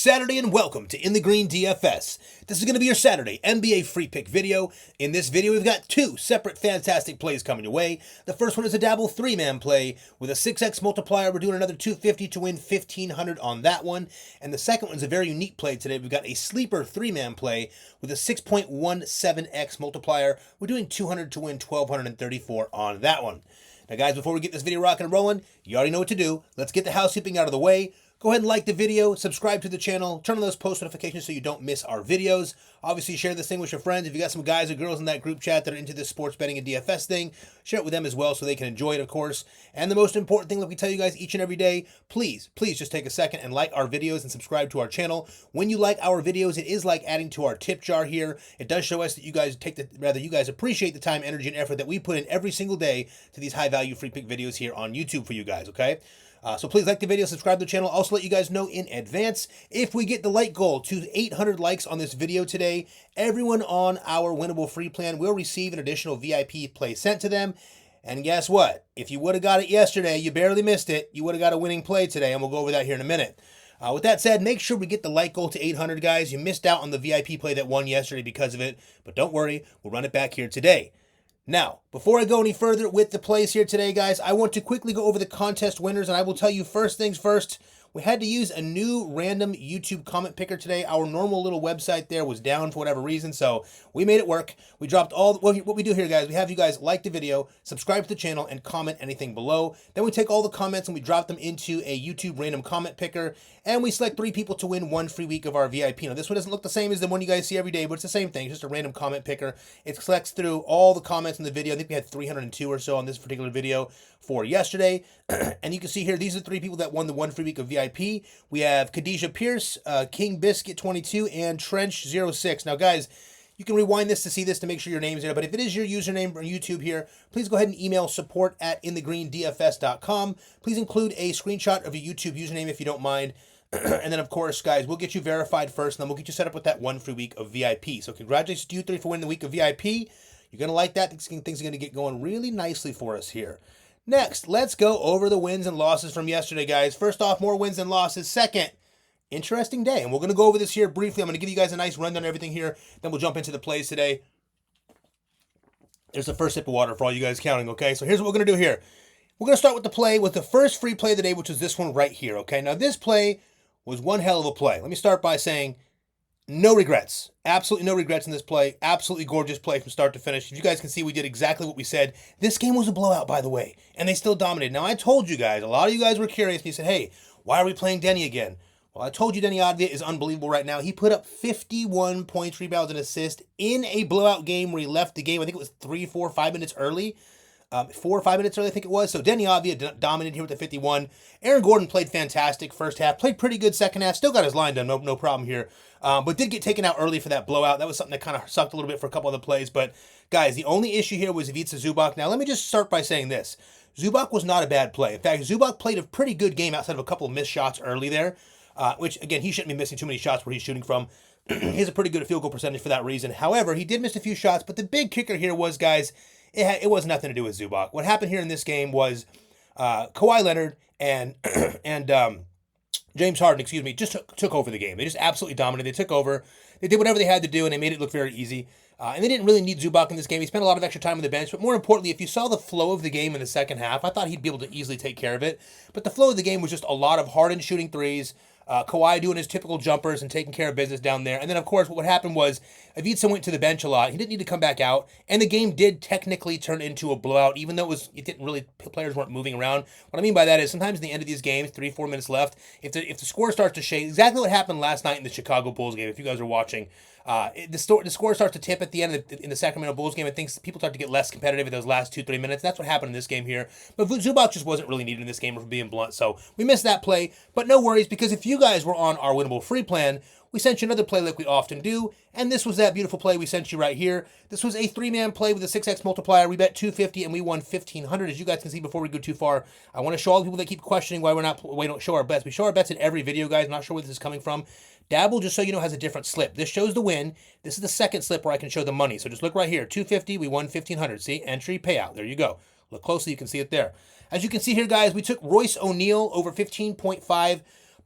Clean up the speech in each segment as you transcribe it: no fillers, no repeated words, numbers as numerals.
Saturday and welcome to In the Green DFS. This is going to be your Saturday NBA free pick video. In this video, we've got two separate fantastic plays coming your way. The first one is a Dabble 3-man play with a 6x multiplier. We're doing another 250 to win 1,500 on that one. And the second one is a very unique play today. We've got a sleeper 3-man play with a 6.17x multiplier. We're doing 200 to win 1,234 on that one. Now guys, before we get this video rocking and rolling, you already know what to do. Let's get the housekeeping out of the way. Go ahead and like the video, subscribe to the channel, turn on those post notifications so you don't miss our videos. Obviously, share this thing with your friends. If you got some guys or girls in that group chat that are into this sports betting and DFS thing, share it with them as well so they can enjoy it, of course. And the most important thing that we tell you guys each and every day, please just take a second and like our videos and subscribe to our channel. When you like our videos, it is like adding to our tip jar here. It does show us that you guys appreciate the time, energy, and effort that we put in every single day to these high-value free pick videos here on YouTube for you guys, okay? So please like the video, subscribe to the channel. Also let you guys know in advance, if we get the like goal to 800 likes on this video today, everyone on our winnable free plan will receive an additional VIP play sent to them. And guess what? If you would have got it yesterday, you barely missed it. You would have got a winning play today, and we'll go over that here in a minute. With that said, make sure we get the like goal to 800, guys. You missed out on the VIP play that won yesterday because of it, but don't worry, we'll run it back here today. Now, before I go any further with the plays here today, guys, I want to quickly go over the contest winners, and I will tell you first things first. We had to use a new random YouTube comment picker today. Our normal little website there was down for whatever reason, so we made it work. We dropped what we do here, guys. We have you guys like the video, subscribe to the channel, and comment anything below. Then we take all the comments and we drop them into a YouTube random comment picker, and we select 3 people to win 1 free week of our VIP. Now, this one doesn't look the same as the one you guys see every day, but it's the same thing. It's just a random comment picker. It selects through all the comments in the video. I think we had 302 or so on this particular video for yesterday. And you can see here, these are 3 people that won the 1 free week of VIP. We have Khadijah Pierce, King Biscuit 22, and Trench 06. Now, guys, you can rewind this to see this to make sure your name's there. But if it is your username on YouTube here, please go ahead and email support@inthegreendfs.com. Please include a screenshot of your YouTube username if you don't mind. And then, of course, guys, we'll get you verified first, and then we'll get you set up with that 1 free week of VIP. So congratulations to you 3 for winning the week of VIP. You're going to like that. Things are going to get going really nicely for us here. Next, let's go over the wins and losses from yesterday, guys. First off, more wins than losses. Second, interesting day. And we're going to go over this here briefly. I'm going to give you guys a nice rundown on everything here. Then we'll jump into the plays today. There's the first sip of water for all you guys counting, okay? So here's what we're going to do here. We're going to start with the play with the first free play of the day, which is this one right here, okay? Now, this play was one hell of a play. Let me start by saying no regrets. Absolutely no regrets in this play. Absolutely gorgeous play from start to finish. If you guys can see, we did exactly what we said. This game was a blowout, by the way, and they still dominated. Now, I told you guys, a lot of you guys were curious, and you said, hey, why are we playing Denny again? Well, I told you Denny Advia is unbelievable right now. He put up 51 points, rebounds, and assists in a blowout game where he left the game, I think it was 3, 4, 5 minutes early. 4 or 5 minutes early, I think it was. So Denny Advia dominated here with the 51. Aaron Gordon played fantastic first half. Played pretty good second half. Still got his line done. No problem here. But did get taken out early for that blowout. That was something that kind of sucked a little bit for a couple of the plays. But, guys, the only issue here was Ivica Zubac. Now, let me just start by saying this. Zubac was not a bad play. In fact, Zubac played a pretty good game outside of a couple of missed shots early there. Which, again, he shouldn't be missing too many shots where he's shooting from. He has a pretty good field goal percentage for that reason. However, he did miss a few shots. But the big kicker here was, guys, it was nothing to do with Zubac. What happened here in this game was Kawhi Leonard and James Harden, just took over the game. They just absolutely dominated. They took over. They did whatever they had to do, and they made it look very easy. And they didn't really need Zubac in this game. He spent a lot of extra time on the bench. But more importantly, if you saw the flow of the game in the second half, I thought he'd be able to easily take care of it. But the flow of the game was just a lot of Harden shooting threes, Kawhi doing his typical jumpers and taking care of business down there. And then, of course, what happened was Ivica went to the bench a lot. He didn't need to come back out. And the game did technically turn into a blowout, even though players weren't moving around. What I mean by that is sometimes at the end of these games, 3-4 minutes left, if the score starts to shake, exactly what happened last night in the Chicago Bulls game, if you guys are watching, the score starts to tip at the end in the Sacramento Bulls game, and people start to get less competitive in those last 2-3 minutes. That's what happened in this game here. But Zubac just wasn't really needed in this game, for being blunt. So we missed that play. But no worries, because if you guys were on our winnable free plan, we sent you another play like we often do, and this was that beautiful play we sent you right here. This was a 3-man play with a 6x multiplier. We bet 250 and we won 1,500. As you guys can see, before we go too far, I want to show all the people that keep questioning why we don't show our bets. We show our bets in every video, guys. I'm not sure where this is coming from. Dabble, just so you know, has a different slip. This shows the win. This is the second slip where I can show the money. So just look right here. 250, we won 1,500. See? Entry, payout. There you go. Look closely, you can see it there. As you can see here, guys, we took Royce O'Neal over 15.5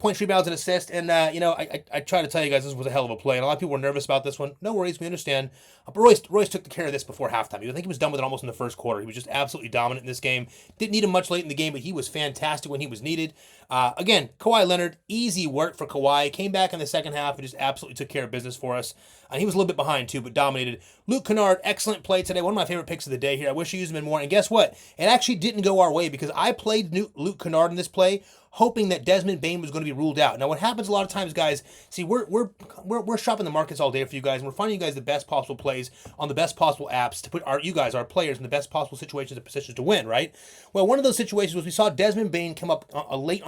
points, rebounds, and assists. And, I try to tell you guys this was a hell of a play. And a lot of people were nervous about this one. No worries, we understand. But Royce took care of this before halftime. I think he was done with it almost in the first quarter. He was just absolutely dominant in this game. Didn't need him much late in the game, but he was fantastic when he was needed. Again, Kawhi Leonard, easy work for Kawhi. Came back in the second half and just absolutely took care of business for us. And he was a little bit behind too, but dominated. Luke Kennard, excellent play today. One of my favorite picks of the day here. I wish I used him in more. And guess what? It actually didn't go our way because I played Luke Kennard in this play, hoping that Desmond Bane was going to be ruled out. Now, what happens a lot of times, guys, see, we're shopping the markets all day for you guys, and we're finding you guys the best possible plays on the best possible apps to put our players in the best possible situations and positions to win, right? Well, one of those situations was we saw Desmond Bane come up late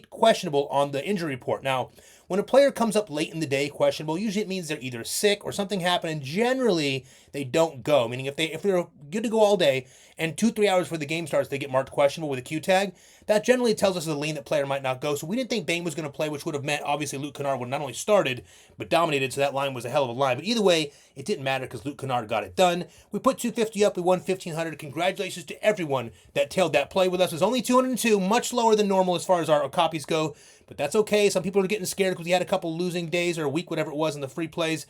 questionable on the injury report. Now, when a player comes up late in the day questionable, usually it means they're either sick or something happened, and generally they don't go. Meaning if they're good to go all day and 2-3 hours before the game starts, they get marked questionable with a Q tag, that generally tells us the lean that player might not go. So we didn't think Bane was going to play, which would have meant obviously Luke Kennard would not only started, but dominated, so that line was a hell of a line. But either way, it didn't matter because Luke Kennard got it done. We put 250 up, we won 1,500. Congratulations to everyone that tailed that play with us. It was only 202, much lower than normal as far as our copies go, but that's okay. Some people are getting scared because we had a couple losing days or a week, whatever it was, in the free plays.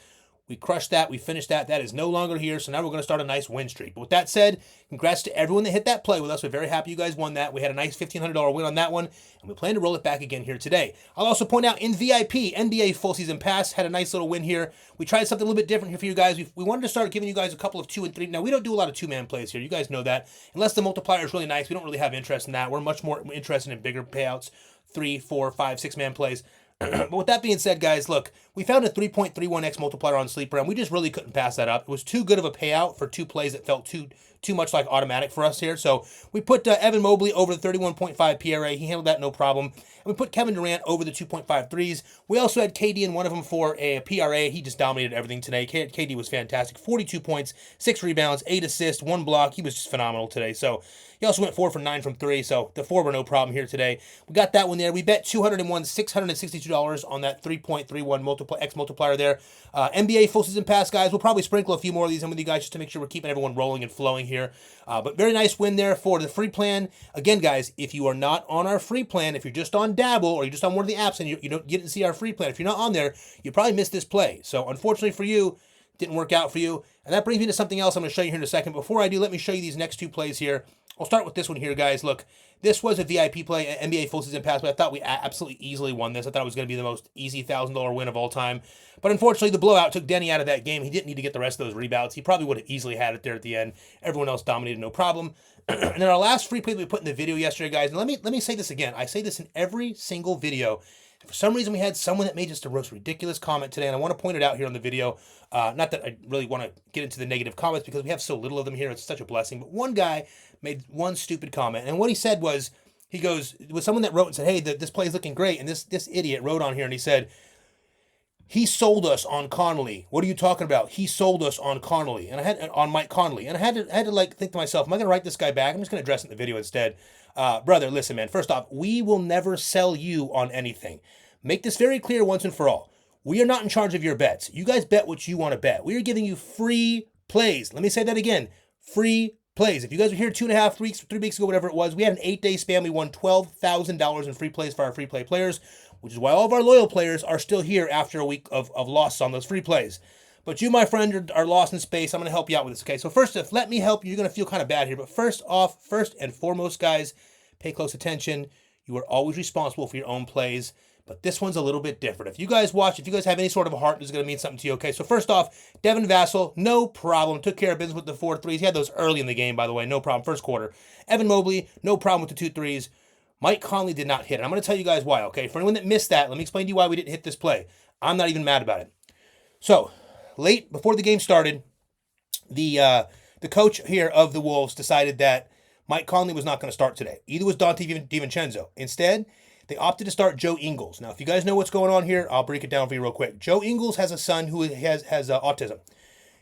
We crushed that. We finished that. That is no longer here. So now we're going to start a nice win streak. But with that said, congrats to everyone that hit that play with us. We're very happy you guys won that. We had a nice $1,500 win on that one, and we plan to roll it back again here today. I'll also point out in VIP, NBA Full Season Pass had a nice little win here. We tried something a little bit different here for you guys. We wanted to start giving you guys a couple of 2 and 3. Now, we don't do a lot of 2-man plays here. You guys know that. Unless the multiplier is really nice, we don't really have interest in that. We're much more interested in bigger payouts, 3, 4, 5, 6-man plays. But with that being said, guys, look, we found a 3.31x multiplier on Sleeper, and we just really couldn't pass that up. It was too good of a payout for 2 plays that felt too much like automatic for us here. So we put Evan Mobley over the 31.5 PRA. He handled that no problem. And we put Kevin Durant over the 2.5 threes. We also had KD in one of them for a PRA. He just dominated everything today. KD was fantastic. 42 points, 6 rebounds, 8 assists, 1 block. He was just phenomenal today. So he also went 4 for 9 from 3, so the 4 were no problem here today. We got that one there. We bet $662 on that 3.31 X multiplier there. NBA Full Season Pass, guys. We'll probably sprinkle a few more of these in with you guys just to make sure we're keeping everyone rolling and flowing here. But very nice win there for the free plan. Again, guys, if you are not on our free plan, if you're just on Dabble or you're just on one of the apps and you didn't see our free plan, if you're not on there, you probably missed this play. So unfortunately for you, didn't work out for you. And that brings me to something else I'm going to show you here in a second. Before I do, let me show you these next 2 plays here. I'll start with this one here, guys. Look, this was a VIP play, NBA Full Season Pass, but I thought we absolutely easily won this. I thought it was going to be the most easy $1,000 win of all time. But unfortunately, the blowout took Denny out of that game. He didn't need to get the rest of those rebounds. He probably would have easily had it there at the end. Everyone else dominated, no problem. And then our last free play that we put in the video yesterday, guys, and let me say this again. I say this in every single video. For some reason, we had someone that made just a most ridiculous comment today, and I want to point it out here on the video. Not that I really want to get into the negative comments because we have so little of them here. It's such a blessing. But one guy made one stupid comment, and what he said was, he goes, it was someone that wrote and said, hey, this play is looking great, and this idiot wrote on here, and he said, he sold us on Connolly. What are you talking about? He sold us on Connolly, and I had on Mike Conley, and I had to like think to myself, am I going to write this guy back? I'm just going to address it in the video instead. Brother, listen, man. First off, we will never sell you on anything. Make this very clear once and for all. We are not in charge of your bets. You guys bet what you want to bet. We are giving you free plays. Let me say that again. Free plays. If you guys were here 2.5 weeks, 3 weeks ago, whatever it was, we had an 8-day span. We won $12,000 in free plays for our free play players, which is why all of our loyal players are still here after a week of loss on those free plays. But you, my friend, are lost in space. I'm going to help you out with this, okay? So first off, let me help you. You're going to feel kind of bad here. But first and foremost, guys, pay close attention. You are always responsible for your own plays. But this one's a little bit different. If you guys watch, if you guys have any sort of a heart, this is going to mean something to you, okay? So first off, Devin Vassell, no problem. Took care of business with the 4 threes. He had those early in the game, by the way. No problem. First quarter. Evan Mobley, no problem with the 2 threes. Mike Conley did not hit it. I'm going to tell you guys why, okay? For anyone that missed that, let me explain to you why we didn't hit this play. I'm not even mad about it. So, late before the game started, the coach here of the Wolves decided that Mike Conley was not going to start today. Either was Dante DiVincenzo. Instead, they opted to start Joe Ingles. Now, if you guys know what's going on here, I'll break it down for you real quick. Joe Ingles has a son who has autism.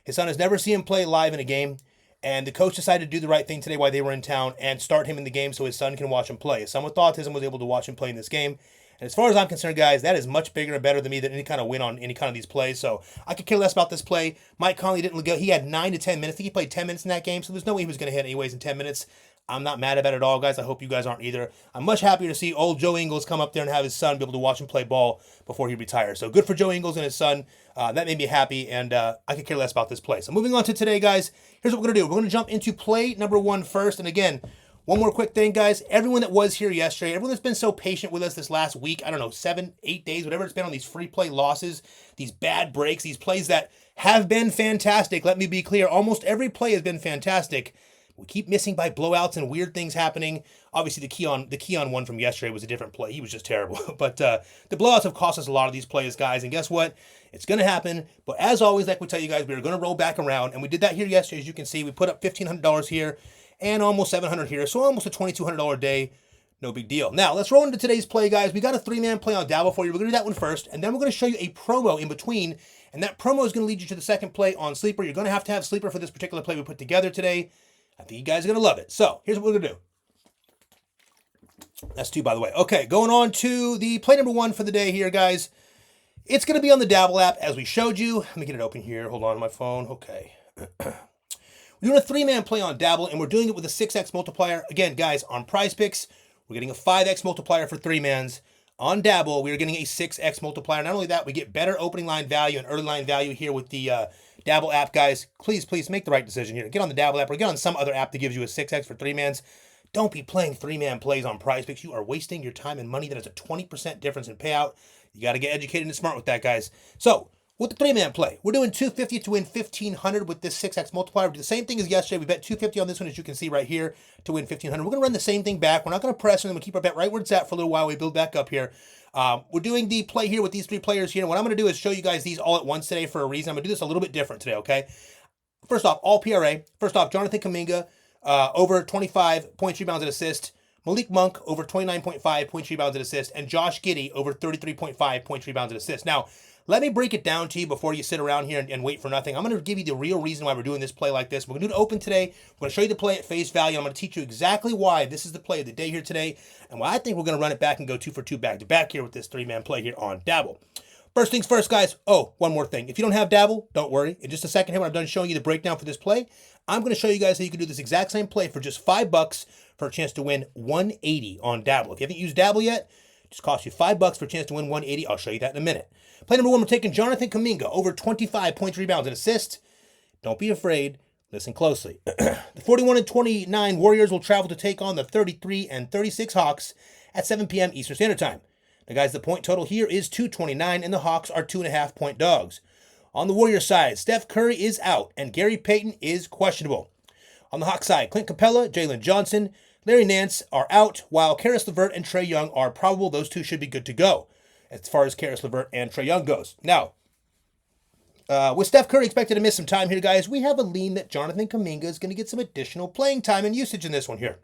His son has never seen him play live in a game, and the coach decided to do the right thing today while they were in town and start him in the game so his son can watch him play. His son with autism was able to watch him play in this game. And as far as I'm concerned, guys, that is much bigger and better than me than any kind of win on any kind of these plays. So I could care less about this play. Mike Conley didn't go. He had 9 to 10 minutes. I think he played 10 minutes in that game, so there's no way he was going to hit anyways in 10 minutes. I'm not mad about it at all, guys. I hope you guys aren't either. I'm much happier to see old Joe Ingles come up there and have his son be able to watch him play ball before he retires. So good for Joe Ingles and his son. That made me happy, and I could care less about this play. So moving on to today, guys, here's what we're going to do. We're going to jump into play number 1 first. And again, one more quick thing, guys. Everyone that was here yesterday, everyone that's been so patient with us this last week, I don't know, 7, 8 days, whatever it's been on these free play losses, these bad breaks, these plays that have been fantastic. Let me be clear. Almost every play has been fantastic. We keep missing by blowouts and weird things happening. Obviously, the Keon one from yesterday was a different play. He was just terrible. But the blowouts have cost us a lot of these plays, guys. And guess what? It's going to happen. But as always, like we tell you guys, we are going to roll back around. And we did that here yesterday. As you can see, we put up $1,500 here and almost $700 here. So almost a $2,200 day. No big deal. Now, let's roll into today's play, guys. We got a 3-man play on Dabble for you. We're going to do that one first. And then we're going to show you a promo in between. And that promo is going to lead you to the second play on Sleeper. You're going to have Sleeper for this particular play we put together today. I think you guys are going to love it. So, here's what we're going to do. That's 2, by the way. Okay, going on to the play number 1 for the day here, guys. It's going to be on the Dabble app, as we showed you. Let me get it open here. Hold on my phone. Okay. We're doing a 3-man play on Dabble, and we're doing it with a 6x multiplier. Again, guys, on Prizepicks, we're getting a 5x multiplier for 3-mans. On Dabble, we are getting a 6x multiplier. Not only that, we get better opening line value and early line value here with the Dabble app, guys. Please make the right decision here. Get on the Dabble app or get on some other app that gives you a 6x for 3-mans. Don't be playing 3-man plays on Prizepicks. You are wasting your time and money. That is a 20% difference in payout. You got to get educated and smart with that, guys. So, with the 3-man play, we're doing $250 to win $1,500 with this 6x multiplier. We do the same thing as yesterday. We bet $250 on this one, as you can see right here, to win $1,500. We're going to run the same thing back. We're not going to press, and then we'll keep our bet right where it's at for a little while. We build back up here. We're doing the play here with these 3 players here. And what I'm going to do is show you guys these all at once today for a reason. I'm going to do this a little bit different today, okay? First off, all PRA. First off, Jonathan Kuminga, over 25 points, rebounds, and assists. Malik Monk, over 29.5 points, rebounds, and assists. And Josh Giddey, over 33.5 points, rebounds, and assists. Now, let me break it down to you before you sit around here and wait for nothing. I'm going to give you the real reason why we're doing this play like this. We're going to do the open today. We're going to show you the play at face value. I'm going to teach you exactly why this is the play of the day here today and why I think we're going to run it back and go 2 for 2 back-to-back here with this 3-man play here on Dabble. First things first, guys. Oh, one more thing. If you don't have Dabble, don't worry. In just a second here, when I'm done showing you the breakdown for this play, I'm going to show you guys how you can do this exact same play for just $5 for a chance to win $180 on Dabble. If you haven't used Dabble yet, it just costs you $5 for a chance to win $180. I'll show you that in a minute. Play number 1, we're taking Jonathan Kuminga, over 25 points, rebounds, and assists. Don't be afraid. Listen closely. The 41-29 Warriors will travel to take on the 33-36 Hawks at 7 p.m. Eastern Standard Time. Now, guys, the point total here is 229, and the Hawks are 2.5-point dogs. On the Warriors side, Steph Curry is out, and Gary Payton is questionable. On the Hawks side, Clint Capella, Jalen Johnson, Larry Nance are out, while Karis LeVert and Trae Young are probable. Those 2 should be good to go as far as Karis LeVert and Trae Young goes. Now, with Steph Curry expected to miss some time here, guys, we have a lean that Jonathan Kuminga is going to get some additional playing time and usage in this one here.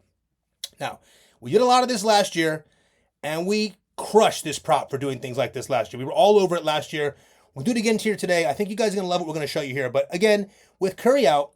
Now, we did a lot of this last year, and we crushed this prop for doing things like this last year. We were all over it last year. We'll do it again here today. I think you guys are going to love what we're going to show you here. But again, with Curry out,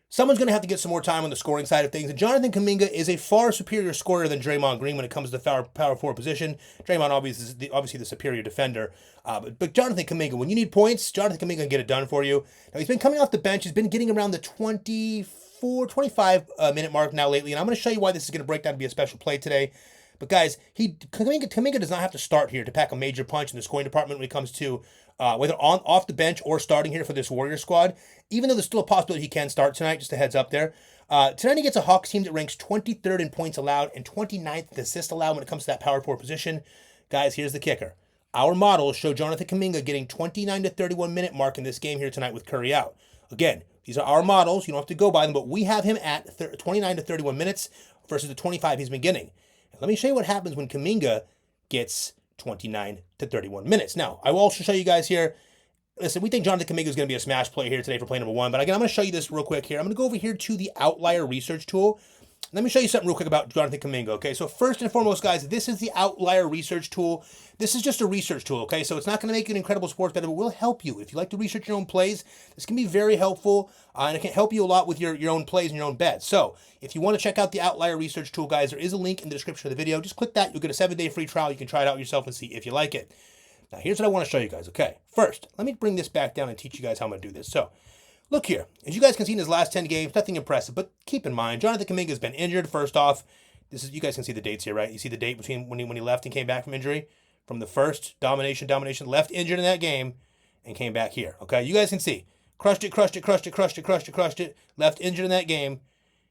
someone's going to have to get some more time on the scoring side of things. And Jonathan Kuminga is a far superior scorer than Draymond Green when it comes to the power forward position. Draymond obviously the superior defender. But Jonathan Kuminga, when you need points, Jonathan Kuminga can get it done for you. Now, he's been coming off the bench. He's been getting around the 25 minute mark now lately. And I'm going to show you why this is going to break down to be a special play today. But guys, Kuminga does not have to start here to pack a major punch in the scoring department when it comes to whether off the bench or starting here for this Warrior squad. Even though there's still a possibility he can start tonight, just a heads up there. Tonight he gets a Hawks team that ranks 23rd in points allowed and 29th in assists allowed when it comes to that power forward position. Guys, here's the kicker. Our models show Jonathan Kuminga getting 29 to 31 minute mark in this game here tonight with Curry out. Again, these are our models. You don't have to go by them, but we have him at 29 to 31 minutes versus the 25 he's been getting. Let me show you what happens when Kuminga gets 29 to 31 minutes. Now, I will also show you guys here. Listen, we think Jonathan Kuminga is going to be a smash play here today for play number 1. But again, I'm going to show you this real quick here. I'm going to go over here to the outlier research tool. Let me show you something real quick about Jonathan Kuminga, okay? So first and foremost, guys, this is the outlier research tool. This is just a research tool, okay? So it's not going to make you an incredible sports bettor, but will help you. If you like to research your own plays, this can be very helpful, and it can help you a lot with your own plays and your own bets. So if you want to check out the outlier research tool, guys, there is a link in the description of the video. Just click that. You'll get a 7-day free trial. You can try it out yourself and see if you like it. Now, here's what I want to show you guys, okay? First, let me bring this back down and teach you guys how I'm going to do this. So Look here. As you guys can see in his last 10 games, nothing impressive. But keep in mind, Jonathan Kuminga has been injured. First off, you guys can see the dates here, right? You see the date between when he left and came back from injury. From the first domination, left injured in that game and came back here. Okay, you guys can see. Crushed it. Left injured in that game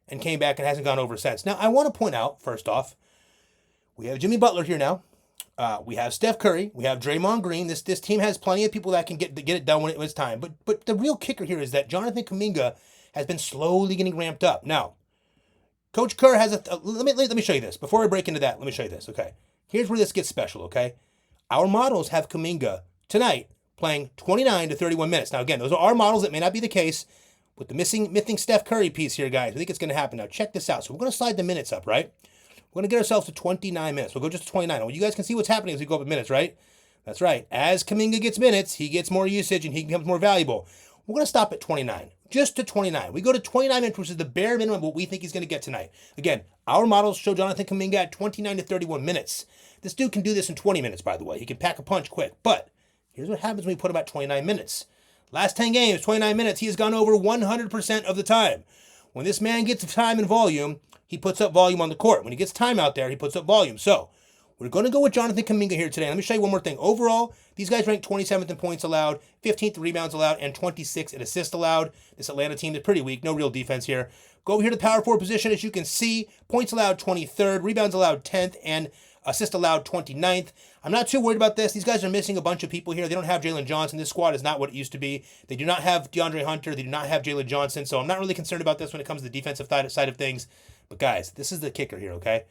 and came back and hasn't gone over since. Now, I want to point out, first off, we have Jimmy Butler here now. We have Steph Curry. We have Draymond Green. This team has plenty of people that can get it done when it's time. But the real kicker here is that Jonathan Kuminga has been slowly getting ramped up. Now, Coach Kerr has let me show you this. Before I break into that, let me show you this, okay? Here's where this gets special, okay? Our models have Kuminga tonight playing 29 to 31 minutes. Now, again, those are our models. That may not be the case with the missing Steph Curry piece here, guys. I think it's going to happen. Now, check this out. So we're going to slide the minutes up, right? We're going to get ourselves to 29 minutes. We'll go just to 29. Well, you guys can see what's happening as we go up in minutes, right? That's right. As Kuminga gets minutes, he gets more usage and he becomes more valuable. We're going to stop at 29. Just to 29. We go to 29 minutes, which is the bare minimum of what we think he's going to get tonight. Again, our models show Jonathan Kuminga at 29 to 31 minutes. This dude can do this in 20 minutes, by the way. He can pack a punch quick. But here's what happens when we put him at 29 minutes. Last 10 games, 29 minutes, he has gone over 100% of the time. When this man gets time and volume, he puts up volume on the court. When he gets time out there, he puts up volume. So we're going to go with Jonathan Kuminga here today. Let me show you one more thing. Overall, these guys rank 27th in points allowed, 15th in rebounds allowed, and 26th in assists allowed. This Atlanta team is pretty weak. No real defense here. Go over here to the power forward position. As you can see, points allowed 23rd, rebounds allowed 10th, and assist allowed 29th. I'm not too worried about this. These guys are missing a bunch of people here. They don't have Jalen Johnson. This squad is not what it used to be. They do not have DeAndre Hunter. They do not have Jalen Johnson. So I'm not really concerned about this when it comes to the defensive side of things. But guys, this is the kicker here, okay?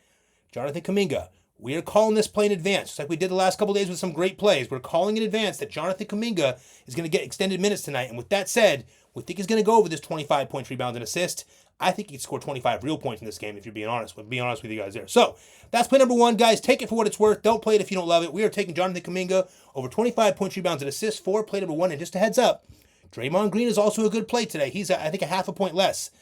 Jonathan Kuminga. We are calling this play in advance, just like we did the last couple days with some great plays. We're calling in advance that Jonathan Kuminga is going to get extended minutes tonight. And with that said, we think he's going to go over this 25 points, rebounds, and assists. I think he could score 25 real points in this game if you're being honest with you guys there. So that's play number one, guys. Take it for what it's worth. Don't play it if you don't love it. We are taking Jonathan Kuminga over 25 points, rebounds, and assists for play number one. And just a heads up, Draymond Green is also a good play today. He's, I think, a half a point less.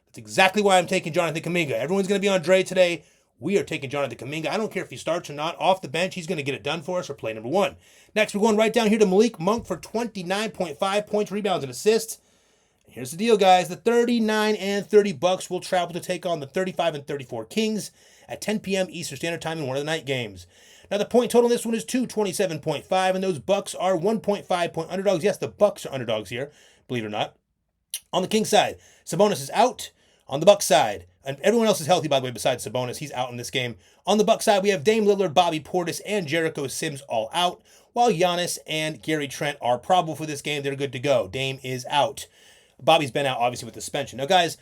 That's exactly why I'm taking Jonathan Kuminga. Everyone's going to be on Dre today. We are taking Jonathan Kuminga. I don't care if he starts or not. Off the bench, he's going to get it done for us for play number one. Next, we're going right down here to Malik Monk for 29.5 points, rebounds, and assists. Here's the deal, guys. The 39 and 30 Bucks will travel to take on the 35 and 34 Kings at 10 p.m. Eastern Standard Time in one of the night games. Now, the point total in this one is 227.5, and those Bucks are 1.5 point underdogs. Yes, the Bucks are underdogs here, believe it or not. On the Kings side, Sabonis is out. On the Bucks side, and everyone else is healthy, by the way, besides Sabonis. He's out in this game. On the Bucks side, we have Dame Lillard, Bobby Portis, and Jericho Sims all out, while Giannis and Gary Trent are probable for this game. They're good to go. Dame is out. Bobby's been out, obviously, with the suspension. Now, guys,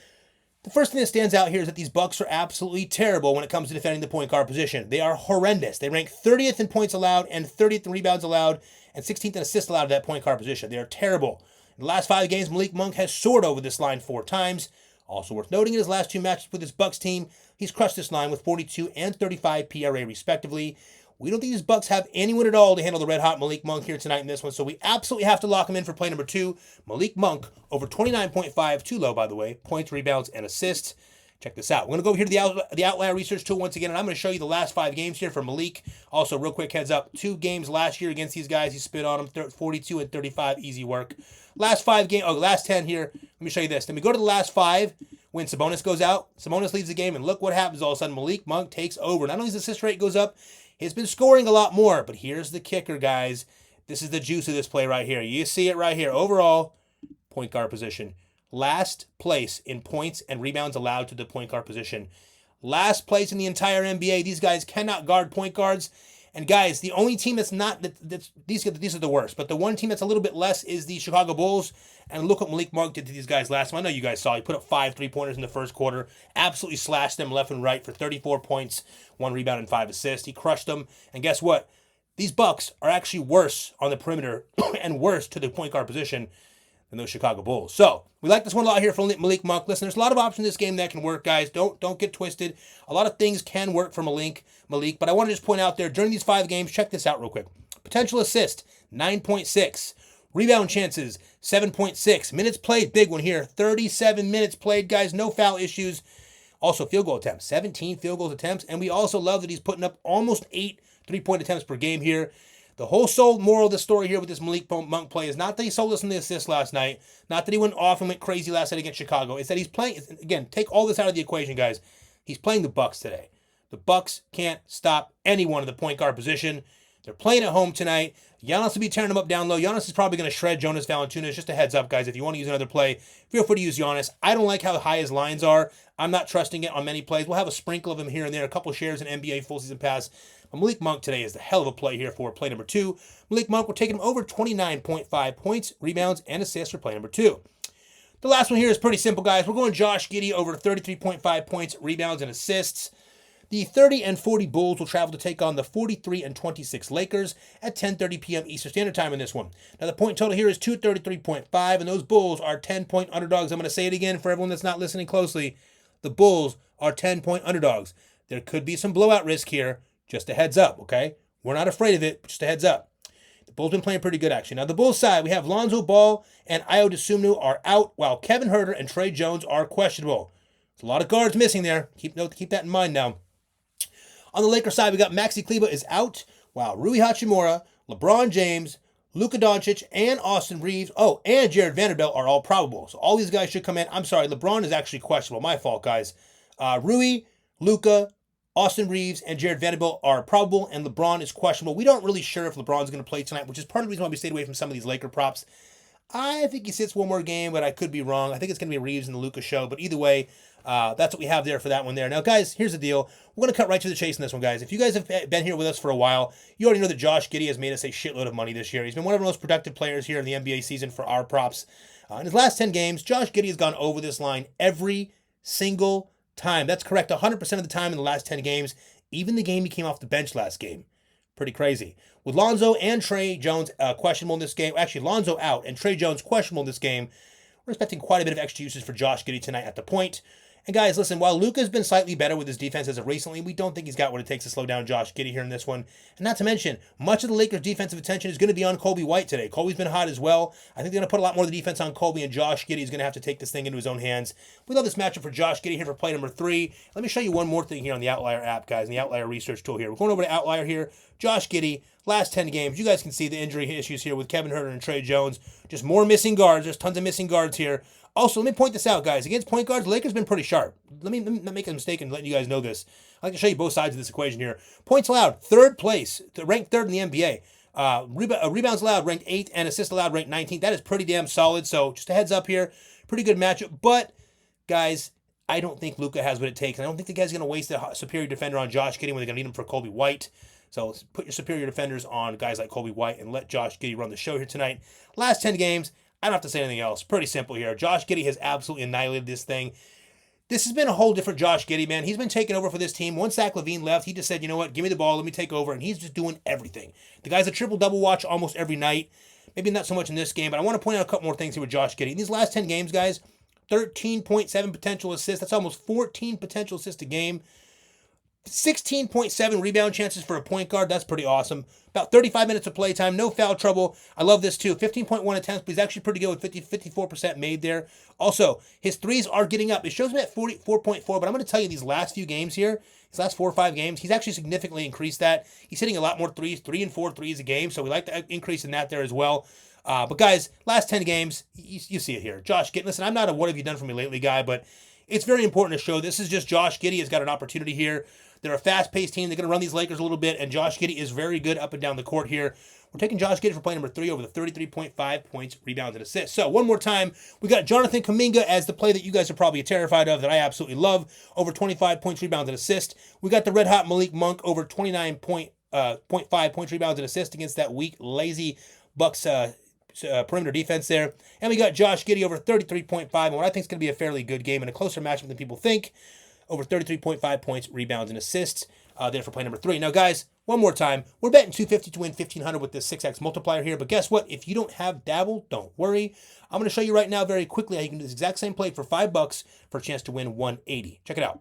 the first thing that stands out here is that these Bucks are absolutely terrible when it comes to defending the point guard position. They are horrendous. They rank 30th in points allowed and 30th in rebounds allowed and 16th in assists allowed at that point guard position. They are terrible. In the last 5 games, Malik Monk has soared over this line 4 times. Also worth noting, in his last 2 matches with his Bucks team, he's crushed this line with 42 and 35 PRA respectively. We don't think these Bucks have anyone at all to handle the red-hot Malik Monk here tonight in this one, so we absolutely have to lock him in for play number 2. Malik Monk over 29.5, too low, by the way, points, rebounds, and assists. Check this out. We're going to go over here to the Outlier Research tool once again, and I'm going to show you the last 5 games here for Malik. Also, real quick heads up, 2 games last year against these guys. He spit on them, 42 and 35, easy work. Last 10 here. Let me show you this. Then we go to the last 5 when Sabonis goes out. Sabonis leaves the game, and look what happens all of a sudden. Malik Monk takes over. Not only his assist rate goes up, he's been scoring a lot more, but here's the kicker, guys. This is the juice of this play right here. You see it right here. Overall, point guard position. Last place in points and rebounds allowed to the point guard position. Last place in the entire NBA. These guys cannot guard point guards. And guys, the only team that's not, these are the worst, but the one team that's a little bit less is the Chicago Bulls. And look what Malik Monk did to these guys last time. I know you guys saw. He put up 5 3-pointers in the first quarter. Absolutely slashed them left and right for 34 points, 1 rebound, and 5 assists. He crushed them. And guess what? These Bucks are actually worse on the perimeter and worse to the point guard position than those Chicago Bulls. So we like this one a lot here for Malik Monk. Listen, there's a lot of options in this game that can work, guys. Don't get twisted. A lot of things can work for Malik, but I want to just point out there, during these 5 games, check this out real quick. Potential assist, 9.6. Rebound chances, 7.6. Minutes played, big one here. 37 minutes played, guys. No foul issues. Also, field goal attempts, 17 field goal attempts. And we also love that he's putting up almost 8 3-point attempts per game here. The whole soul moral of the story here with this Malik Monk play is not that he sold us in the assist last night, not that he went off and went crazy last night against Chicago. It's that he's playing, again, take all this out of the equation, guys. He's playing the Bucks today. The Bucks can't stop anyone in the point guard position. They're playing at home tonight. Giannis will be tearing them up down low. Giannis is probably going to shred Jonas Valanciunas. Just a heads up, guys. If you want to use another play, feel free to use Giannis. I don't like how high his lines are. I'm not trusting it on many plays. We'll have a sprinkle of him here and there, a couple shares in NBA full season pass. But Malik Monk today is the hell of a play here for play number 2. Malik Monk, we're taking him over 29.5 points, rebounds, and assists for play number 2. The last one here is pretty simple, guys. We're going Josh Giddey over 33.5 points, rebounds, and assists. The 30 and 40 Bulls will travel to take on the 43 and 26 Lakers at 10:30 p.m. Eastern Standard Time in this one. Now, the point total here is 233.5, and those Bulls are 10-point underdogs. I'm going to say it again for everyone that's not listening closely. The Bulls are 10-point underdogs. There could be some blowout risk here. Just a heads up, okay? We're not afraid of it, but just a heads up. The Bulls been playing pretty good, actually. Now, the Bulls side, we have Lonzo Ball and Ayo Dosunmu are out, while Kevin Huerter and Trey Jones are questionable. There's a lot of guards missing there. Keep that in mind now. On the Lakers side, we got Maxi Kleber is out, while Rui Hachimura, LeBron James, Luka Doncic, and Austin Reeves, and Jared Vanderbilt are all probable. So all these guys should come in. I'm sorry, LeBron is actually questionable. My fault, guys. Rui, Luka, Austin Reeves, and Jared Vanderbilt are probable, and LeBron is questionable. We don't really sure if LeBron's going to play tonight, which is part of the reason why we stayed away from some of these Laker props. I think he sits one more game, but I could be wrong. I think it's going to be Reeves in the Luka show, but either way, that's what we have there for that one there. Now, guys, here's the deal. We're going to cut right to the chase in this one, guys. If you guys have been here with us for a while, you already know that Josh Giddey has made us a shitload of money this year. He's been one of the most productive players here in the NBA season for our props. In his last 10 games, Josh Giddey has gone over this line every single time. That's correct, 100% of the time in the last 10 games, even the game he came off the bench last game. Pretty crazy. With Lonzo and Trey Jones questionable in this game, actually Lonzo out and Trey Jones questionable in this game, we're expecting quite a bit of extra uses for Josh Giddey tonight at the point. And guys, listen, while Luka's been slightly better with his defense as of recently, we don't think he's got what it takes to slow down Josh Giddey here in this one. And not to mention, much of the Lakers' defensive attention is going to be on Kobe White today. Kobe's been hot as well. I think they're going to put a lot more of the defense on Kobe, and Josh Giddey is going to have to take this thing into his own hands. We love this matchup for Josh Giddey here for play number 3. Let me show you one more thing here on the Outlier app, guys, and the Outlier research tool here. We're going over to Outlier here. Josh Giddey, last 10 games. You guys can see the injury issues here with Kevin Huerter and Trey Jones. Just more missing guards. There's tons of missing guards here. Also, let me point this out, guys. Against point guards, the Lakers have been pretty sharp. Let me not make a mistake in letting you guys know this. I like to show you both sides of this equation here. Points allowed, third place, ranked third in the NBA. Rebounds allowed, ranked 8th, and assists allowed, ranked 19th. That is pretty damn solid. So just a heads up here. Pretty good matchup. But, guys, I don't think Luka has what it takes. I don't think the guy's going to waste a superior defender on Josh Giddey when they're going to need him for Kobe White. So put your superior defenders on guys like Kobe White and let Josh Giddey run the show here tonight. Last 10 games, I don't have to say anything else. Pretty simple here. Josh Giddey has absolutely annihilated this thing. This has been a whole different Josh Giddey, man. He's been taking over for this team. Once Zach LaVine left, he just said, you know what, give me the ball, let me take over, and he's just doing everything. The guy's a triple-double watch almost every night. Maybe not so much in this game, but I want to point out a couple more things here with Josh Giddey. In these last 10 games, guys, 13.7 potential assists. That's almost 14 potential assists a game. 16.7 rebound chances for a point guard. That's pretty awesome. About 35 minutes of playtime. No foul trouble. I love this too. 15.1 attempts, but he's actually pretty good with 54% made there. Also, his threes are getting up. It shows me at 44.4, but I'm going to tell you these last few games here, his last 4 or 5 games, he's actually significantly increased that. He's hitting a lot more threes, 3 and 4 threes a game, so we like the increase in that there as well. But guys, last 10 games, you see it here. Josh Giddey, listen, I'm not a what have you done for me lately guy, but it's very important to show this is just Josh Giddey has got an opportunity here. They're a fast-paced team. They're going to run these Lakers a little bit, and Josh Giddey is very good up and down the court here. We're taking Josh Giddey for play number 3 over the 33.5 points, rebounds, and assists. So one more time, we got Jonathan Kuminga as the play that you guys are probably terrified of, that I absolutely love, over 25 points, rebounds, and assists. We got the red-hot Malik Monk over 29.5 points, rebounds, and assists against that weak, lazy Bucks perimeter defense there. And we got Josh Giddey over 33.5, and what I think is going to be a fairly good game and a closer matchup than people think. Over 33.5 points, rebounds, and assists there for play number 3. Now, guys, one more time. We're betting 250 to win 1,500 with this 6x multiplier here. But guess what? If you don't have Dabble, don't worry. I'm going to show you right now very quickly how you can do this exact same play for $5 for a chance to win 180. Check it out.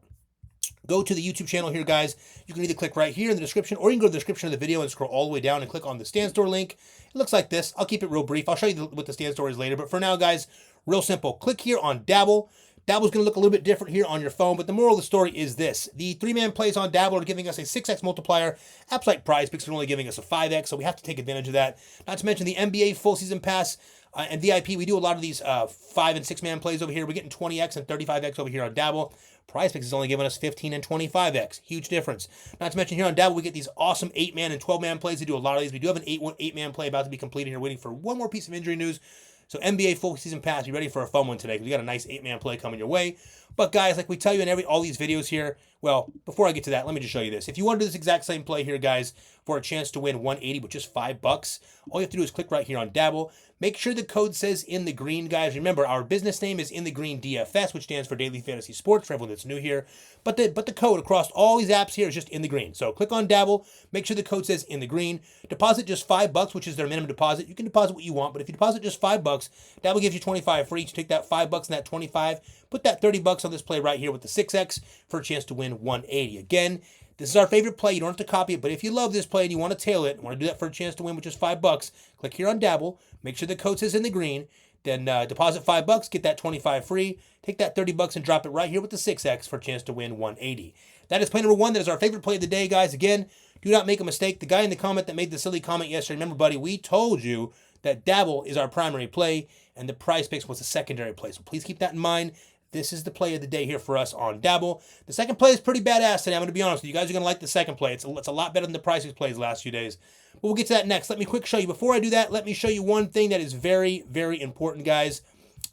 Go to the YouTube channel here, guys. You can either click right here in the description, or you can go to the description of the video and scroll all the way down and click on the Stand Store link. It looks like this. I'll keep it real brief. I'll show you what the Stand Store is later. But for now, guys, real simple. Click here on Dabble. Dabble's going to look a little bit different here on your phone, but the moral of the story is this. The three-man plays on Dabble are giving us a 6x multiplier. Apps like Prizepicks are only giving us a 5x, so we have to take advantage of that. Not to mention the NBA full season pass and VIP. We do a lot of these 5 and 6-man plays over here. We're getting 20x and 35x over here on Dabble. Prizepicks is only giving us 15 and 25x. Huge difference. Not to mention here on Dabble, we get these awesome 8-man and 12-man plays. We do a lot of these. We do have an 8-man play about to be completed here, waiting for one more piece of injury news. So NBA full season pass, be ready for a fun one today because we got a nice 8-man play coming your way. But guys, like we tell you in all these videos here, well, before I get to that, let me just show you this. If you want to do this exact same play here, guys, for a chance to win 180 with just $5, all you have to do is click right here on Dabble. Make sure the code says in the green, guys. Remember, our business name is in the green DFS, which stands for Daily Fantasy Sports for everyone that's new here. But the code across all these apps here is just in the green. So click on Dabble. Make sure the code says in the green. Deposit just $5, which is their minimum deposit. You can deposit what you want, but if you deposit just $5, Dabble gives you 25 free. You take that $5 and that 25, put that $30 on this play right here with the 6x for a chance to win 180. Again, this is our favorite play. You don't have to copy it, but if you love this play and you want to tail it, want to do that for a chance to win with just $5, click here on Dabble. Make sure the code says in the green. Then deposit $5, get that 25 free. Take that $30 and drop it right here with the 6x for a chance to win 180. That is play number 1. That is our favorite play of the day, guys. Again, do not make a mistake. The guy in the comment that made the silly comment yesterday, remember, buddy, we told you that Dabble is our primary play and the Prizepicks was a secondary play. So please keep that in mind. This is the play of the day here for us on Dabble. The second play is pretty badass today. I'm going to be honest with you. You guys are going to like the second play. It's a lot better than the Prizepicks plays the last few days. But we'll get to that next. Let me quick show you. Before I do that, let me show you one thing that is very, very important, guys.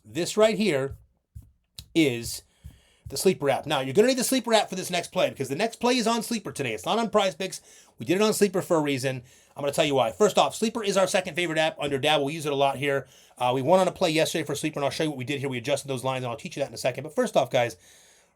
This right here is the Sleeper app. Now, you're going to need the Sleeper app for this next play because the next play is on Sleeper today. It's not on Prizepicks. We did it on Sleeper for a reason. I'm going to tell you why. First off, Sleeper is our second favorite app under Dabble. We use it a lot here. We won on a play yesterday for Sleeper, and I'll show you what we did here. We adjusted those lines, and I'll teach you that in a second. But first off, guys,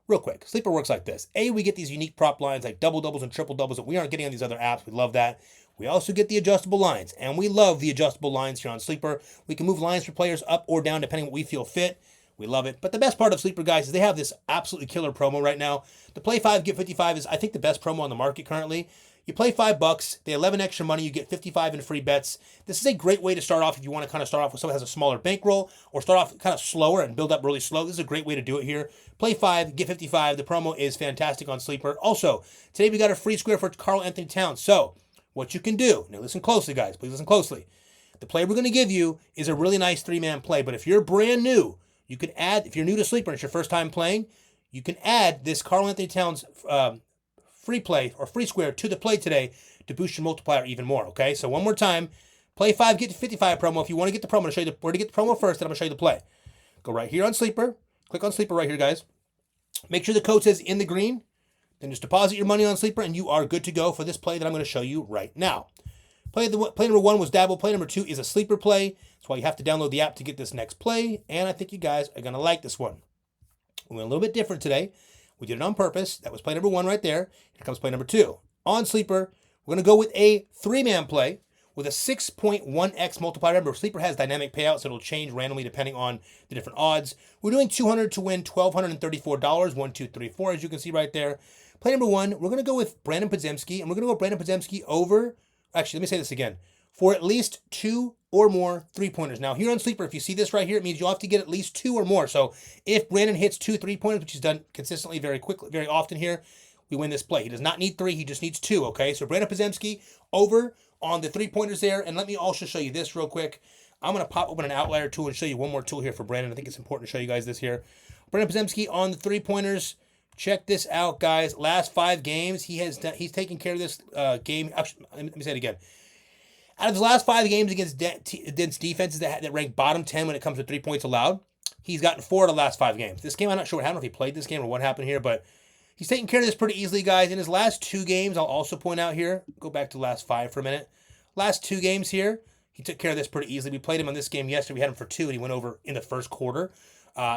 real quick, Sleeper works like this. We get these unique prop lines like double doubles and triple doubles that we aren't getting on these other apps. We love that. We also get the adjustable lines, and we love the adjustable lines here on Sleeper. We can move lines for players up or down depending on what we feel fit. We love it. But the best part of Sleeper, guys, is they have this absolutely killer promo right now. The Play 5, Get 55 is, I think, the best promo on the market currently. You play $5, they 11 extra money, you get 55 in free bets. This is a great way to start off if you want to kind of start off with someone that has a smaller bankroll or start off kind of slower and build up really slow. This is a great way to do it here. Play 5, get 55. The promo is fantastic on Sleeper. Also, today we got a free square for Karl Anthony Towns. So, what you can do, now listen closely, guys, please listen closely. The play we're going to give you is a really nice 3-man play, but if you're brand new, you can add, if you're new to Sleeper and it's your first time playing, you can add this Karl Anthony Towns free play or free square to the play today to boost your multiplier even more, okay? So one more time, play 5, get to 55 promo. If you want to get the promo, I'm going to show you where to get the promo first, then I'm going to show you the play. Go right here on Sleeper. Click on Sleeper right here, guys. Make sure the code says in the green. Then just deposit your money on Sleeper, and you are good to go for this play that I'm going to show you right now. Play number 1 was Dabble. Play number 2 is a Sleeper play. That's why you have to download the app to get this next play, and I think you guys are going to like this one. We went a little bit different today. We did it on purpose. That was play number 1 right there. Here comes play number 2. On Sleeper, we're going to go with a 3-man play with a 6.1x multiplier. Remember, Sleeper has dynamic payouts, so it'll change randomly depending on the different odds. We're doing $200 to win $1,234. 1, 2, 3, 4, as you can see right there. Play number 1, we're going to go with Brandon Prizepicks, and we're going to go Brandon Prizepicks over, actually, let me say this again, for at least 2 or more 3-pointers. Now, here on Sleeper, if you see this right here, it means you'll have to get at least 2 or more. So if Brandon hits 2 3-pointers, which he's done consistently very quickly, very often here, we win this play. He does not need 3, he just needs 2, okay? So Brandon Prizepicks over on the 3-pointers there. And let me also show you this real quick. I'm going to pop open an outlier tool and show you one more tool here for Brandon. I think it's important to show you guys this here. Brandon Prizepicks on the 3-pointers. Check this out, guys. Last 5 games, he's taken care of this game. Actually, let me say it again. Out of his last 5 games against defenses that rank bottom 10 when it comes to 3 points allowed, he's gotten 4 of the last 5 games. This game, I'm not sure what happened, if he played this game or what happened here, but he's taking care of this pretty easily, guys. In his last 2 games, I'll also point out here, go back to the last 5 for a minute. Last 2 games here, he took care of this pretty easily. We played him on this game yesterday. We had him for 2, and he went over in the first quarter.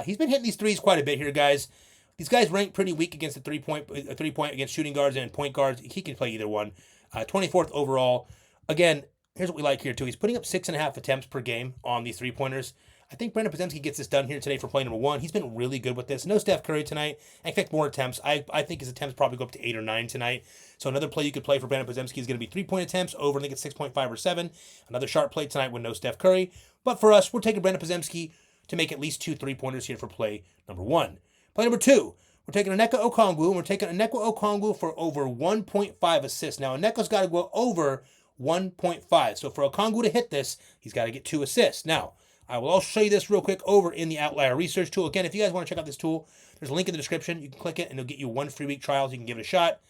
He's been hitting these threes quite a bit here, guys. These guys rank pretty weak against the 3-point against shooting guards and point guards. He can play either one. 24th overall. Again, here's what we like here, too. He's putting up 6.5 attempts per game on these 3-pointers. I think Brandon Prizepicks gets this done here today for play number 1. He's been really good with this. No Steph Curry tonight. I expect more attempts. I think his attempts probably go up to 8 or 9 tonight. So another play you could play for Brandon Prizepicks is going to be 3-point attempts over, I think it's 6.5 or 7. Another sharp play tonight with no Steph Curry. But for us, we're taking Brandon Prizepicks to make at least 2 3-pointers here for play number 1. Play number 2. We're taking Onyeka Okongwu, and we're taking Onyeka Okongwu for over 1.5 assists. Now, Onyeka's got to go over 1.5. So for Okongwu to hit this, he's got to get 2 assists. Now, I will also show you this real quick over in the Outlier Research tool. Again, if you guys want to check out this tool, there's a link in the description. You can click it, and it'll get you 1 free week trial, so you can give it a shot.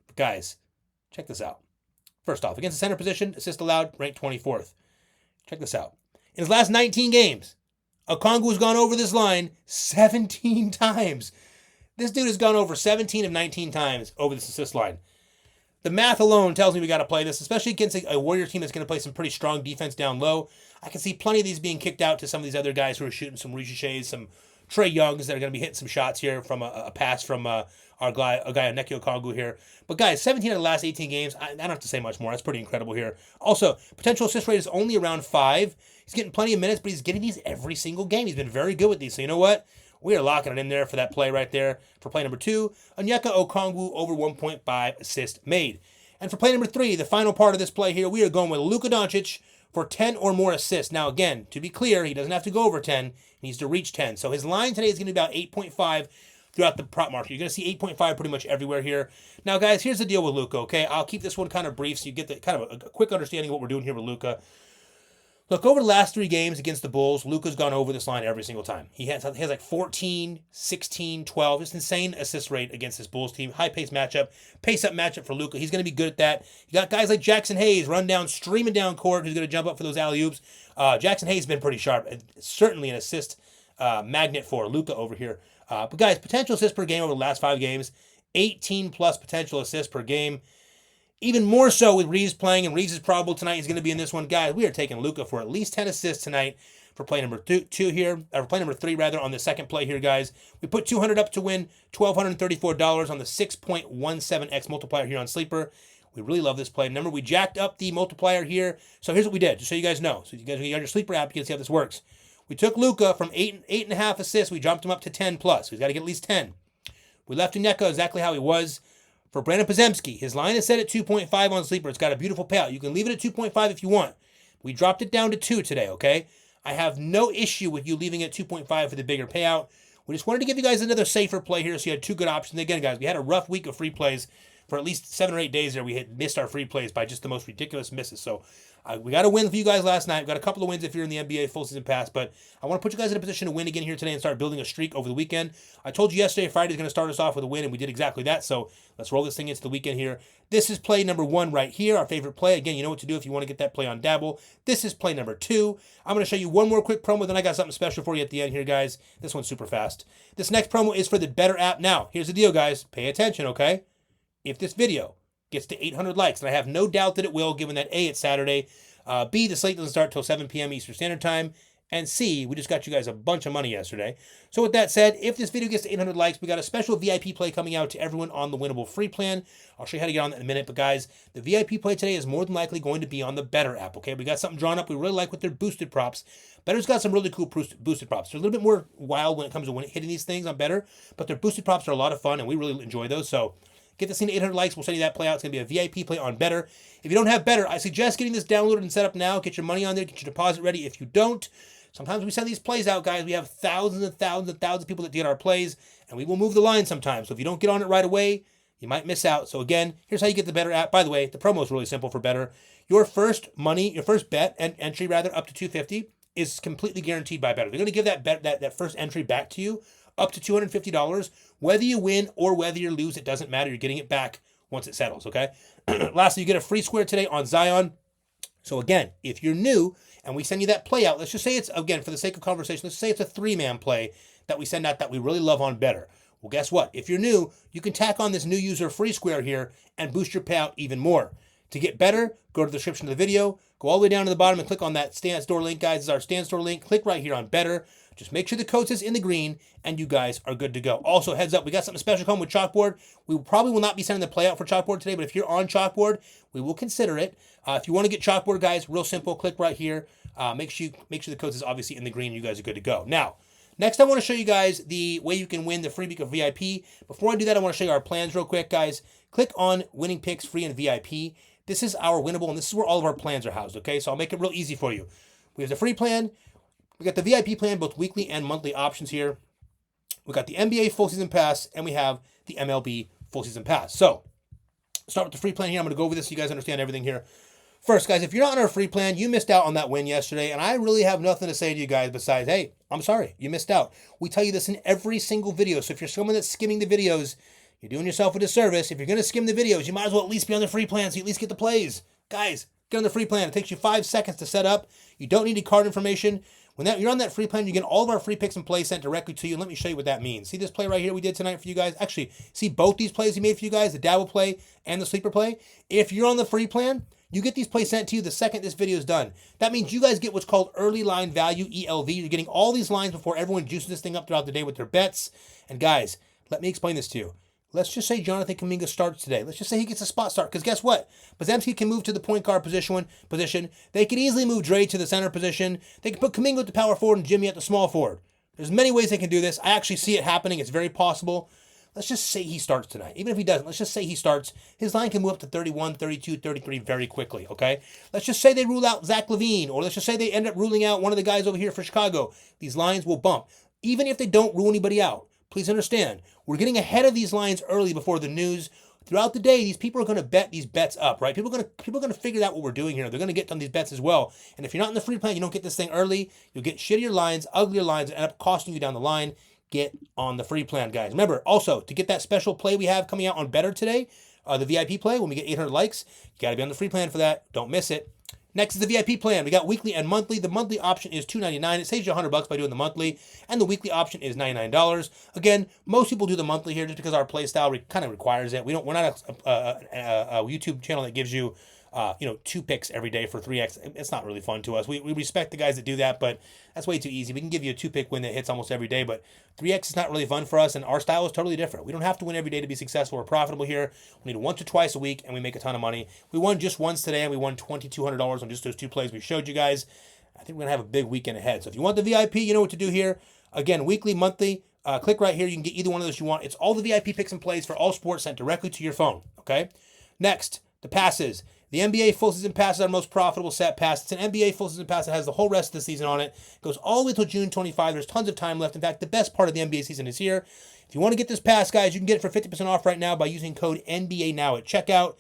But guys, check this out. First off, against the center position, assist allowed, ranked 24th. Check this out. In his last 19 games, Okongwu has gone over this line 17 times. This dude has gone over 17 of 19 times over this assist line. The math alone tells me we got to play this, especially against a Warrior team that's going to play some pretty strong defense down low. I can see plenty of these being kicked out to some of these other guys who are shooting some ricochets, some Trey Youngs that are going to be hitting some shots here from a pass from our guy Onyeka Okongwu here. But guys, 17 of the last 18 games, I don't have to say much more. That's pretty incredible here. Also, potential assist rate is only around 5. He's getting plenty of minutes, but he's getting these every single game. He's been very good with these. So you know what? We are locking it in there for that play right there. For play number 2, Onyeka Okongwu over 1.5 assists made. And for play number 3, the final part of this play here, we are going with Luka Doncic for 10 or more assists. Now again, to be clear, he doesn't have to go over 10. He needs to reach 10. So his line today is going to be about 8.5 throughout the prop market. You're going to see 8.5 pretty much everywhere here. Now guys, here's the deal with Luka, okay? I'll keep this one kind of brief so you get the kind of a quick understanding of what we're doing here with Luka. Look, over the last 3 games against the Bulls, Luka's gone over this line every single time. He has like 14, 16, 12. Just insane assist rate against this Bulls team. High-paced matchup. Pace-up matchup for Luka. He's going to be good at that. You got guys like Jackson Hayes streaming down court, who's going to jump up for those alley-oops. Jackson Hayes has been pretty sharp. Certainly an assist magnet for Luka over here. But guys, potential assists per game over the last 5 games. 18-plus potential assists per game. Even more so with Reeves playing, and Reeves is probable tonight. He's going to be in this one. Guys, we are taking Luka for at least 10 assists tonight for play number 2 here, or play number 3 rather, on the second play here, guys. We put $200 up to win $1,234 on the 6.17x multiplier here on Sleeper. We really love this play. Remember, we jacked up the multiplier here. So here's what we did, just so you guys know. So you guys, when you got your Sleeper app, you can see how this works. We took Luka from 8.5 assists. We jumped him up to 10 plus. He's got to get at least 10. We left Onyeka exactly how he was. For Brandon Prizepicks, his line is set at 2.5 on Sleeper. It's got a beautiful payout. You can leave it at 2.5 if you want. We dropped it down to 2 today, okay? I have no issue with you leaving it at 2.5 for the bigger payout. We just wanted to give you guys another safer play here, so you had 2 good options. Again, guys, we had a rough week of free plays. For at least 7 or 8 days there, we had missed our free plays by just the most ridiculous misses. So we got a win for you guys last night. We got a couple of wins if you're in the NBA full season pass, but I want to put you guys in a position to win again here today and start building a streak over the weekend. I told you yesterday Friday's going to start us off with a win, and we did exactly that. So let's roll this thing into the weekend here. This is play number 1 right here, our favorite play. Again, you know what to do if you want to get that play on Dabble. This is play number 2. I'm going to show you one more quick promo, then I got something special for you at the end here, guys. This one's super fast. This next promo is for the Better app. Now, here's the deal, guys. Pay attention, okay? If this video gets to 800 likes, and I have no doubt that it will, given that A, it's Saturday, B, the slate doesn't start till 7 p.m. Eastern Standard Time, and C, we just got you guys a bunch of money yesterday. So with that said, if this video gets to 800 likes, we got a special VIP play coming out to everyone on the winnable free plan. I'll show you how to get on that in a minute, but guys, the VIP play today is more than likely going to be on the Better app, okay? We got something drawn up we really like with their boosted props. Better's got some really cool boosted props. They're a little bit more wild when it comes to hitting these things on Better, but their boosted props are a lot of fun, and we really enjoy those, so get this thing to 800 likes. We'll send you that play out. It's going to be a VIP play on Better. If you don't have Better, I suggest getting this downloaded and set up now. Get your money on there. Get your deposit ready. If you don't, sometimes we send these plays out, guys. We have thousands and thousands and thousands of people that get our plays, and we will move the line sometimes. So if you don't get on it right away, you might miss out. So again, here's how you get the Better app. By the way, the promo is really simple for Better. Your first bet and entry rather up to $250 is completely guaranteed by Better. They're going to give that first entry back to you up to $250. Whether you win or whether you lose, it doesn't matter. You're getting it back once it settles, okay? Lastly, you get a free square today on Zion. So again, if you're new and we send you that play out, let's just say it's, again, for the sake of conversation, let's say it's a 3-man play that we send out that we really love on Better. Well, guess what? If you're new, you can tack on this new user free square here and boost your payout even more. To get Better, go to the description of the video, go all the way down to the bottom and click on that Stand Store link, guys. This is our Stand Store link. Click right here on Better. Just make sure the code says in the green, and you guys are good to go. Also, heads up, we got something special coming with Chalkboard. We probably will not be sending the play out for Chalkboard today, but if you're on Chalkboard, we will consider it. If you want to get Chalkboard, guys, real simple. Click right here. Make sure the code is obviously in the green, and you guys are good to go. Now, next I want to show you guys the way you can win the free week of VIP. Before I do that, I want to show you our plans real quick, guys. Click on Winning Picks Free and VIP. This is our winnable, and this is where all of our plans are housed, okay? So I'll make it real easy for you. We have the free plan. We got the VIP plan, both weekly and monthly options here. we got the NBA full season pass, and we have the MLB full season pass. So, start with the free plan here. I'm going to go over this so you guys understand everything here. First, guys, if you're not on our free plan, you missed out on that win yesterday, and I really have nothing to say to you guys besides, hey, I'm sorry, you missed out. We tell you this in every single video, so if you're someone that's skimming the videos, you're doing yourself a disservice. If you're going to skim the videos, you might as well at least be on the free plan so you at least get the plays. Guys, get on the free plan. It takes you 5 seconds to set up. You don't need any card information. When you're on that free plan, you get all of our free picks and plays sent directly to you. And let me show you what that means. See this play right here we did tonight for you guys? Actually, see both these plays we made for you guys, the Dabble play and the sleeper play? If you're on the free plan, you get these plays sent to you the second this video is done. That means you guys get what's called early line value, ELV. You're getting all these lines before everyone juices this thing up throughout the day with their bets. And guys, let me explain this to you. Let's just say Jonathan Kuminga starts today. Let's just say he gets a spot start. Because guess what? Podziemski can move to the point guard position. They could easily move Dre to the center position. They can put Kuminga at the power forward and Jimmy at the small forward. There's many ways they can do this. I actually see it happening. It's very possible. Let's just say he starts tonight. Even if he doesn't, let's just say he starts. His line can move up to 31, 32, 33 very quickly, okay? Let's just say they rule out Zach LaVine, or let's just say they end up ruling out one of the guys over here for Chicago. These lines will bump. Even if they don't rule anybody out, please understand, we're getting ahead of these lines early before the news. Throughout the day, these people are going to bet these bets up, right? People are going to figure out what we're doing here. They're going to get on these bets as well. And if you're not in the free plan, you don't get this thing early. You'll get shittier lines, uglier lines, and end up costing you down the line. Get on the free plan, guys. Remember, also, to get that special play we have coming out on Better today, the VIP play, when we get 800 likes, you got to be on the free plan for that. Don't miss it. Next is the VIP plan. We got weekly and monthly. The monthly option is $2.99. It saves you $100 by doing the monthly, and the weekly option is $99. Again, most people do the monthly here just because our play style kind of requires it. We're not a YouTube channel that gives you 2 picks every day for 3x. It's not really fun to us. We respect the guys that do that, but that's way too easy. We can give you a 2-pick win that hits almost every day, but 3x is not really fun for us, and our style is totally different. We don't have to win every day to be successful or profitable here. We need once or twice a week, and we make a ton of money. We won just once today, and we won $2,200 on just those 2 plays we showed you guys. I think we're going to have a big weekend ahead. So if you want the VIP, you know what to do here. Again, weekly, monthly, click right here. You can get either one of those you want. It's all the VIP picks and plays for all sports sent directly to your phone, okay? Next, the passes. The NBA full season pass is our most profitable set pass. It's an NBA full season pass that has the whole rest of the season on it. It goes all the way until June 25. There's tons of time left. In fact, the best part of the NBA season is here. If you want to get this pass, guys, you can get it for 50% off right now by using code NBA Now at checkout.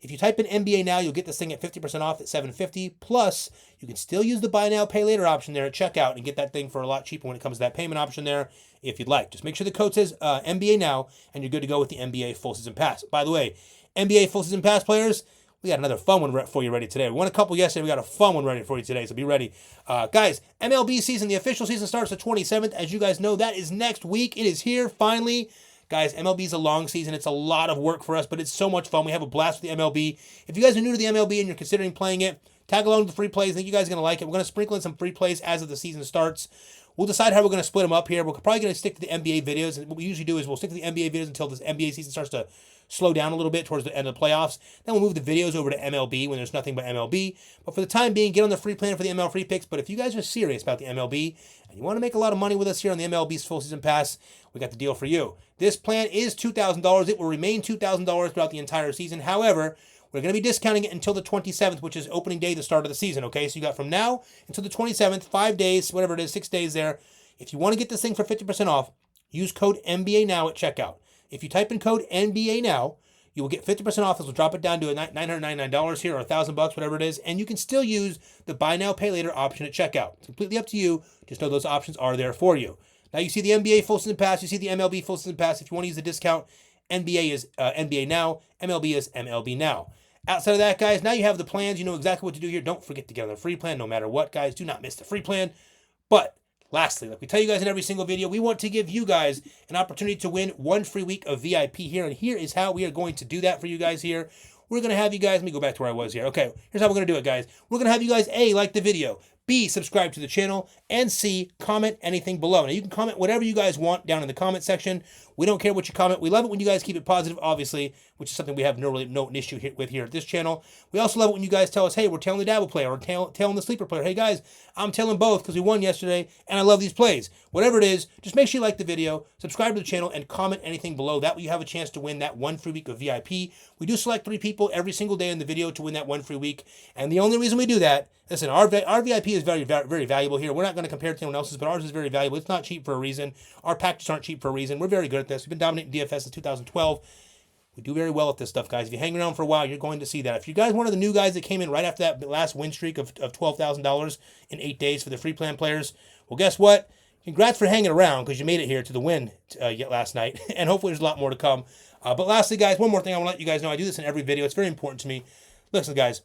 If you type in NBA Now, you'll get this thing at 50% off at $750. Plus, you can still use the buy now, pay later option there at checkout and get that thing for a lot cheaper when it comes to that payment option there if you'd like. Just make sure the code says NBA Now, and you're good to go with the NBA full season pass. By the way, NBA full season pass players, we got another fun one for you ready today. We won a couple yesterday. We got a fun one ready for you today, so be ready. Guys, MLB season, the official season starts the 27th. As you guys know, that is next week. It is here, finally. Guys, MLB is a long season. It's a lot of work for us, but it's so much fun. We have a blast with the MLB. If you guys are new to the MLB and you're considering playing it, tag along with the free plays. I think you guys are going to like it. We're going to sprinkle in some free plays as of the season starts. We'll decide how we're going to split them up here. We're probably going to stick to the NBA videos. And what we usually do is we'll stick to the NBA videos until this NBA season starts to slow down a little bit towards the end of the playoffs. Then we'll move the videos over to MLB when there's nothing but MLB. But for the time being, get on the free plan for the ML free picks. But if you guys are serious about the MLB and you want to make a lot of money with us here on the MLB's full season pass, we got the deal for you. This plan is $2,000. It will remain $2,000 throughout the entire season. However, we're going to be discounting it until the 27th, which is opening day, the start of the season, okay? So you got from now until the 27th, 5 days, whatever it is, 6 days there. If you want to get this thing for 50% off, use code NBA Now at checkout. If you type in code NBA Now, you will get 50% off. This will drop it down to $999 here, or $1,000, whatever it is. And you can still use the buy now, pay later option at checkout. It's completely up to you. Just know those options are there for you. Now you see the NBA full season pass. You see the MLB full season pass. If you want to use the discount, NBA is NBA Now. MLB is MLB Now. Outside of that, guys, now you have the plans. You know exactly what to do here. Don't forget to get on the free plan no matter what, guys. Do not miss the free plan. But lastly, like we tell you guys in every single video, we want to give you guys an opportunity to win 1 free week of VIP here. And here is how we are going to do that for you guys here. We're going to have you guys, let me go back to where I was here. Okay, here's how we're going to do it, guys. We're going to have you guys, A, like the video, B, subscribe to the channel, and C, comment anything below. Now, you can comment whatever you guys want down in the comment section. We don't care what you comment. We love it when you guys keep it positive, obviously, which is something we have no issue with here at this channel. We also love it when you guys tell us, hey, we're telling the Dabble player, or telling the sleeper player, hey, guys, I'm telling both because we won yesterday, and I love these plays. Whatever it is, just make sure you like the video, subscribe to the channel, and comment anything below. That way you have a chance to win that 1 free week of VIP. We do select 3 people every single day in the video to win that 1 free week, and the only reason we do that, listen, our VIP is very, very, very valuable here. We're not going to compare it to anyone else's, but ours is very valuable. It's not cheap for a reason. Our packages aren't cheap for a reason. We're very good at this. We've been dominating DFS since 2012. We do very well at this stuff, guys. If you hang around for a while, you're going to see that. If you guys one of the new guys that came in right after that last win streak of $12,000 in 8 days for the free plan players, well, guess what? Congrats for hanging around because you made it here to the win last night. And hopefully there's a lot more to come. But lastly, guys, one more thing I want to let you guys know. I do this in every video. It's very important to me. Listen, guys.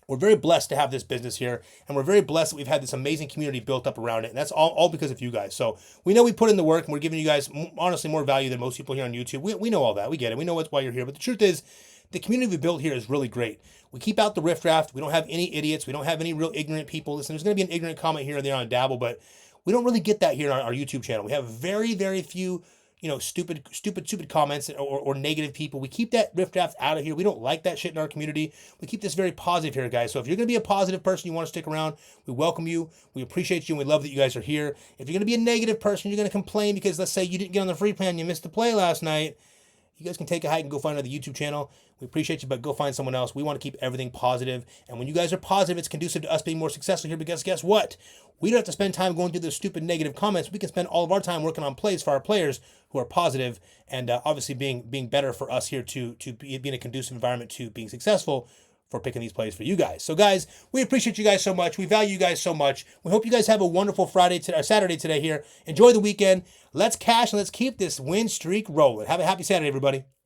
We're very blessed to have this business here, and we're very blessed that we've had this amazing community built up around it, and that's all because of you guys. So we know we put in the work, and we're giving you guys, honestly, more value than most people here on YouTube. We know all that. We get it. We know that's why you're here. But the truth is, the community we built here is really great. We keep out the riffraff. We don't have any idiots. We don't have any real ignorant people. Listen, there's going to be an ignorant comment here and there on Dabble, but we don't really get that here on our YouTube channel. We have very, very few stupid comments or negative people. We keep that riffraff out of here. We don't like that shit in our community. We keep this very positive here, guys. So if you're going to be a positive person, you want to stick around, we welcome you. We appreciate you, and we love that you guys are here. If you're going to be a negative person, you're going to complain because, let's say, you didn't get on the free plan, you missed the play last night, you guys can take a hike and go find another YouTube channel. We appreciate you, but go find someone else. We want to keep everything positive. And when you guys are positive, it's conducive to us being more successful here because guess what? We don't have to spend time going through those stupid negative comments. We can spend all of our time working on plays for our players who are positive and obviously being better for us here to be in a conducive environment to being successful for picking these plays for you guys. So guys, we appreciate you guys so much. We value you guys so much. We hope you guys have a wonderful Saturday today here. Enjoy the weekend. Let's cash and let's keep this win streak rolling. Have a happy Saturday, everybody.